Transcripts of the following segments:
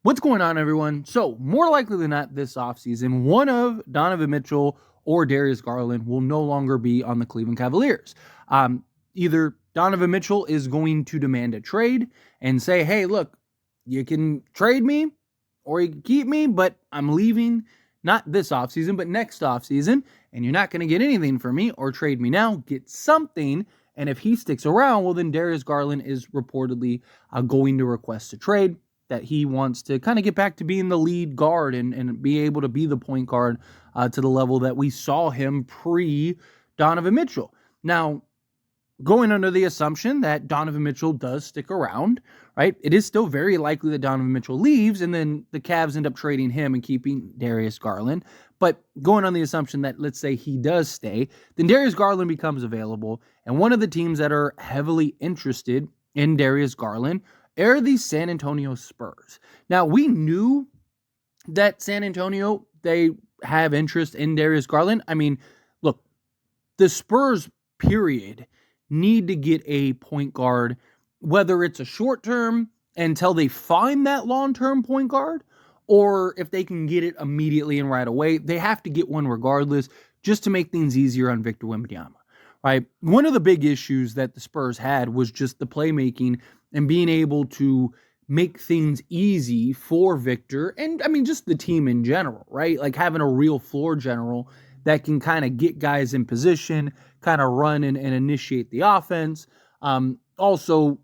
What's going on, everyone? So, more likely than not, this offseason, one of Donovan Mitchell or Darius Garland will no longer be on the Cleveland Cavaliers. Either Donovan Mitchell is going to demand a trade and say, hey, look, you can trade me or you can keep me, but I'm leaving not this offseason, but next offseason, and you're not going to get anything from me or trade me now, get something. And if he sticks around, well, then Darius Garland is reportedly going to request a trade, that he wants to kind of get back to being the lead guard and be able to be the point guard to the level that we saw him pre-Donovan Mitchell. Now, going under the assumption that Donovan Mitchell does stick around, right? It is still very likely that Donovan Mitchell leaves and then the Cavs end up trading him and keeping Darius Garland. But going on the assumption that, let's say, he does stay, then Darius Garland becomes available. And one of the teams that are heavily interested in Darius Garland are the San Antonio Spurs. Now, we knew that San Antonio, they have interest in Darius Garland. I mean, look, the Spurs, period, need to get a point guard, whether it's a short term until they find that long-term point guard, or if they can get it immediately and right away, they have to get one regardless, just to make things easier on Victor Wembanyama, right? One of the big issues that the Spurs had was just the playmaking and being able to make things easy for Victor and, I mean, just the team in general, right? Like having a real floor general that can kind of get guys in position, kind of run and initiate the offense. Also,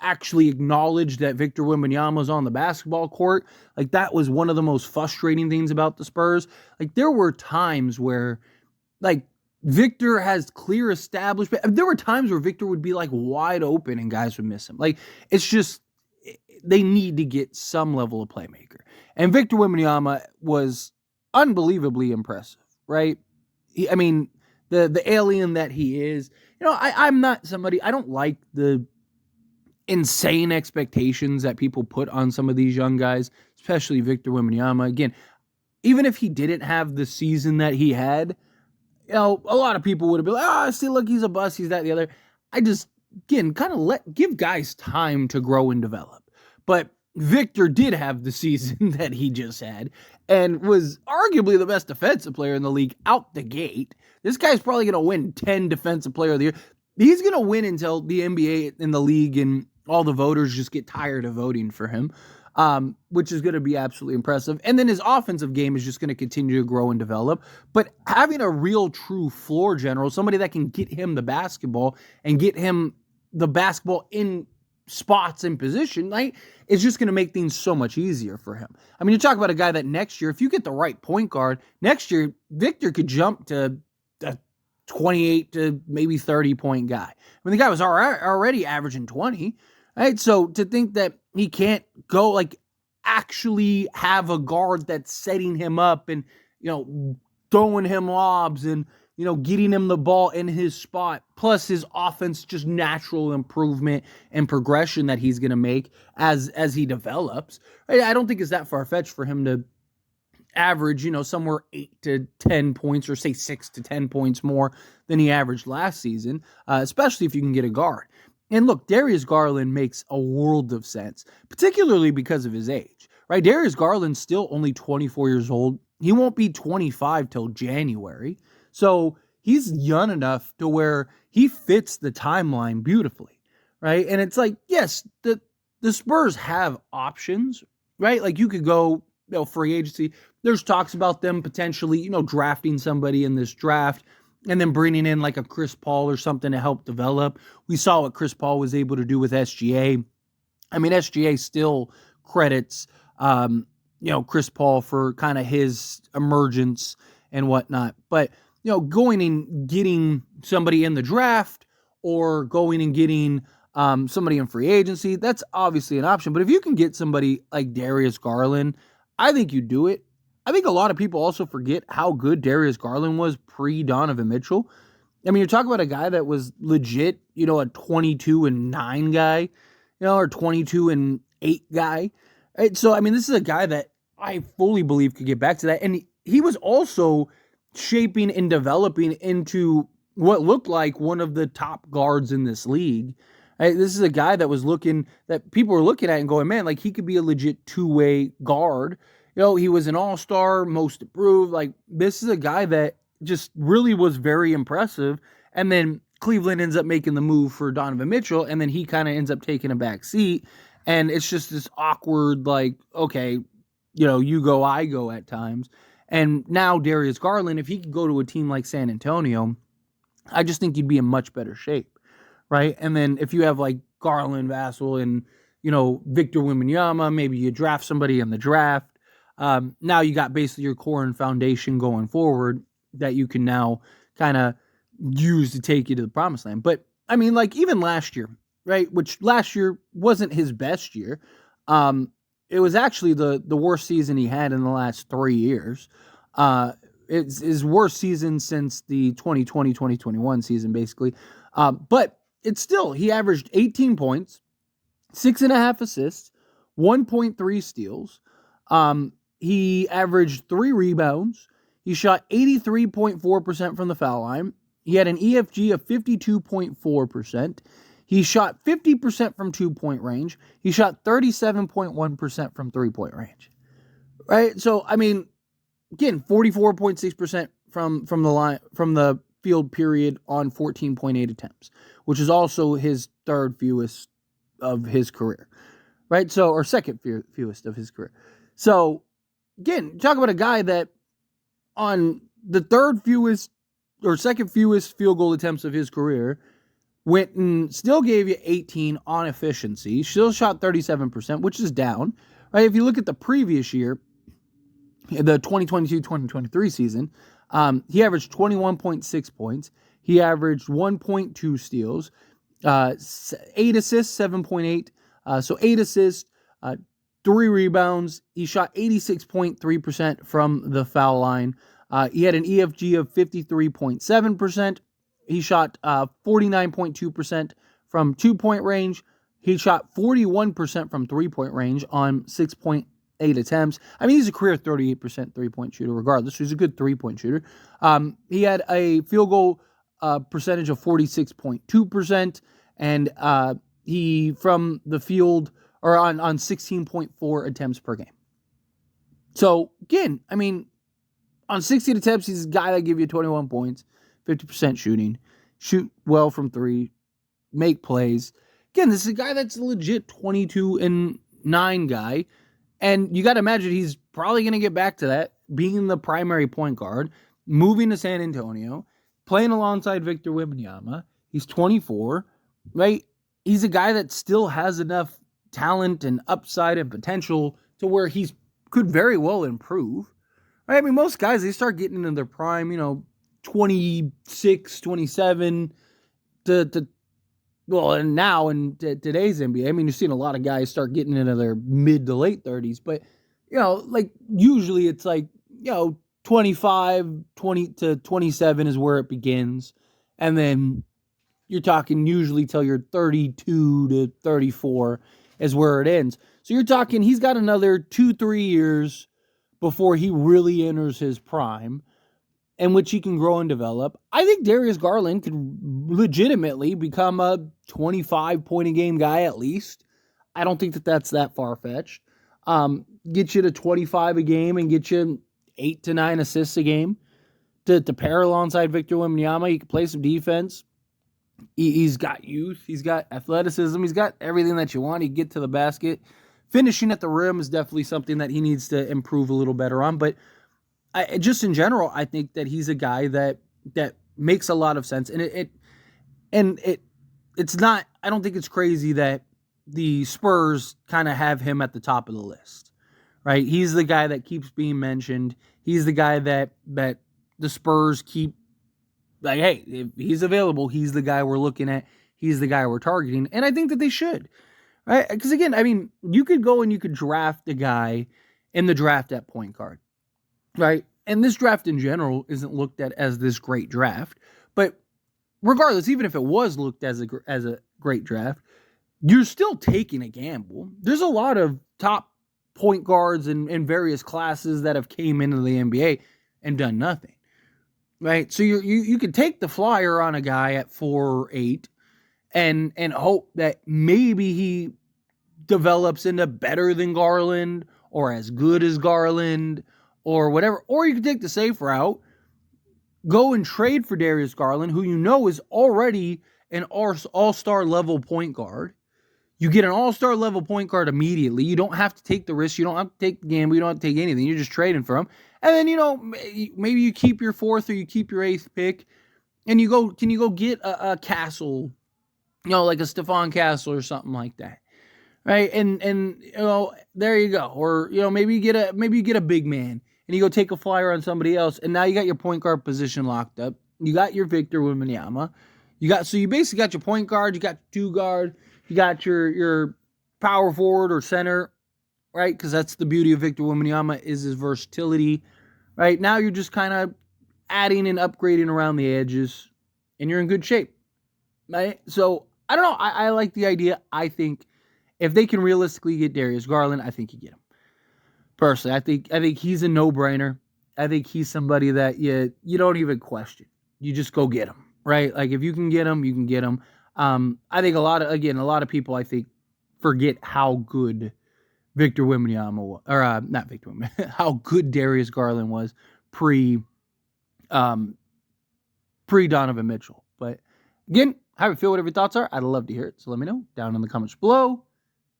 actually acknowledge that Victor Wembanyama is on the basketball court. Like, that was one of the most frustrating things about the Spurs. Like, there were times where, like, Victor has clear establishment. There were times where Victor would be like wide open and guys would miss him. Like, it's just, they need to get some level of playmaker. And Victor Wembanyama was unbelievably impressive, right? I mean, the alien that he is, I'm not somebody, I don't like the insane expectations that people put on some of these young guys, especially Victor Wembanyama. Again, even if he didn't have the season that he had, a lot of people would have been like, see, look, he's a bust, he's that, the other. I just, again, kind of give guys time to grow and develop. But Victor did have the season that he just had and was arguably the best defensive player in the league out the gate. This guy's probably going to win 10 Defensive Player of the Year. He's going to win until the NBA and the league and all the voters just get tired of voting for him, which is going to be absolutely impressive. And then his offensive game is just going to continue to grow and develop. But having a real true floor general, somebody that can get him the basketball and get him the basketball in spots in position, like, it's just going to make things so much easier for him. I mean, you talk about a guy that next year, if you get the right point guard, next year, Victor could jump to a 28 to maybe 30 point guy. I mean, the guy was already averaging 20, right? So to think that he can't go, like, actually have a guard that's setting him up and, throwing him lobs and, getting him the ball in his spot, plus his offense, just natural improvement and progression that he's going to make as he develops. I don't think it's that far-fetched for him to average, somewhere 8 to 10 points, or say 6 to 10 points more than he averaged last season, especially if you can get a guard. And look, Darius Garland makes a world of sense, particularly because of his age, right? Darius Garland's still only 24 years old. He won't be 25 till January. So he's young enough to where he fits the timeline beautifully, right? And it's like, yes, the Spurs have options, right? Like, you could go, free agency. There's talks about them potentially, drafting somebody in this draft and then bringing in like a Chris Paul or something to help develop. We saw what Chris Paul was able to do with SGA. I mean, SGA still credits, Chris Paul for kind of his emergence and whatnot. But, going and getting somebody in the draft or going and getting somebody in free agency, that's obviously an option. But if you can get somebody like Darius Garland, I think you do it. I think a lot of people also forget how good Darius Garland was pre-Donovan Mitchell. I mean, you're talking about a guy that was legit, a 22-9 guy, or 22-8 guy. Right? So, I mean, this is a guy that I fully believe could get back to that. And he was also shaping and developing into what looked like one of the top guards in this league. Right? This is a guy that people were looking at and going, man, like he could be a legit two-way guard. He was an all-star, most improved. Like this is a guy that just really was very impressive. And then Cleveland ends up making the move for Donovan Mitchell, and then he kind of ends up taking a back seat. And it's just this awkward, like, okay, you go, I go at times. And now Darius Garland, if he could go to a team like San Antonio, I just think he'd be in much better shape. Right? And then if you have like Garland, Vassell, and, Victor Wembanyama, maybe you draft somebody in the draft. Now you got basically your core and foundation going forward that you can now kind of use to take you to the promised land. But, I mean, like even last year, right, which last year wasn't his best year. It was actually the worst season he had in the last 3 years. It's his worst season since the 2020-2021 season, basically. But it's still, he averaged 18 points, 6.5 assists, 1.3 steals. He averaged 3 rebounds. He shot 83.4% from the foul line. He had an EFG of 52.4%. He shot 50% from 2-point range. He shot 37.1% from 3-point range. Right? So, I mean, again, 44.6% from the line, from the field period on 14.8 attempts, which is also his third fewest of his career, right? So, or second fewest of his career. So, again, talk about a guy that on the third fewest or second fewest field goal attempts of his career went and still gave you 18 on efficiency, still shot 37%, which is down, right? If you look at the previous year, the 2022-2023 season, he averaged 21.6 points. He averaged 1.2 steals, 8 assists, 7.8. So 8 assists, 3 rebounds. He shot 86.3% from the foul line. He had an EFG of 53.7%. He shot 49.2% from 2-point range. He shot 41% from 3-point range on 6.8 attempts. I mean, he's a career 38% 3-point shooter regardless. So he's a good 3-point shooter. He had a field goal percentage of 46.2%, and he from the field or on 16.4 attempts per game. So again, I mean, on 16 attempts, he's a guy that give you 21 points, 50% shooting, shoot well from 3, make plays. Again, this is a guy that's a legit 22-9 guy. And you got to imagine he's probably going to get back to that, being the primary point guard, moving to San Antonio, playing alongside Victor Wembanyama. He's 24, right? He's a guy that still has enough talent and upside and potential to where he could very well improve. Right? I mean, most guys, they start getting into their prime, 26, 27 and now in today's NBA, I mean, you're seeing a lot of guys start getting into their mid to late 30s, but, like usually it's like, 25, 20 to 27 is where it begins. And then you're talking usually till you're 32 to 34 is where it ends. So you're talking, he's got another 2-3 years before he really enters his prime, in which he can grow and develop. I think Darius Garland could legitimately become a 25-point-a-game guy at least. I don't think that's that far-fetched. Get you to 25 a game and get you 8 to 9 assists a game to pair alongside Victor Wembanyama. He can play some defense. He's got youth. He's got athleticism. He's got everything that you want. He can get to the basket. Finishing at the rim is definitely something that he needs to improve a little better on. But just in general, I think that he's a guy that makes a lot of sense. And it's not, I don't think it's crazy that the Spurs kind of have him at the top of the list, right? He's the guy that keeps being mentioned. He's the guy that the Spurs keep like, hey, if he's available, he's the guy we're looking at. He's the guy we're targeting. And I think that they should, right? Because again, I mean, you could go and you could draft a guy in the draft at point guard, right? And this draft in general isn't looked at as this great draft. But regardless, even if it was looked as a great draft, you're still taking a gamble. There's a lot of top point guards in various classes that have came into the NBA and done nothing, right? So you could take the flyer on a guy at 4 or 8 and hope that maybe he develops into better than Garland or as good as Garland or whatever. Or you can take the safe route, go and trade for Darius Garland, who you know is already an all-star level point guard. You get an all-star level point guard immediately. You don't have to take the risk. You don't have to take the gamble. You don't have to take anything. You're just trading for him. And then, maybe you keep your 4th or you keep your 8th pick, and can you go get a Castle, like a Stephon Castle or something like that. Right? And there you go. Or, maybe you get a big man and you go take a flyer on somebody else, and now you got your point guard position locked up. You got your Victor Wembanyama. So you basically got your point guard, you got your 2 guard, you got your power forward or center, right? Because that's the beauty of Victor Wembanyama, is his versatility, right? Now you're just kind of adding and upgrading around the edges, and you're in good shape, right? So, I don't know. I like the idea. I think if they can realistically get Darius Garland, I think you get him. Personally, I think he's a no-brainer. I think he's somebody that you don't even question. You just go get him, right? Like, if you can get him, you can get him. I think a lot of people, I think, forget how good Victor Wembanyama was, or not Victor Wembanyama, how good Darius Garland was pre Donovan Mitchell. But again, how you feel, whatever your thoughts are, I'd love to hear it. So let me know down in the comments below.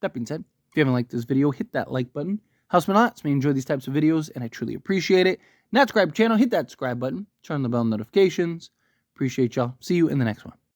That being said, if you haven't liked this video, hit that like button. Helps me a lot. It's me enjoy these types of videos, and I truly appreciate it. Not subscribe to the channel, hit that subscribe button. Turn on the bell notifications. Appreciate y'all. See you in the next one.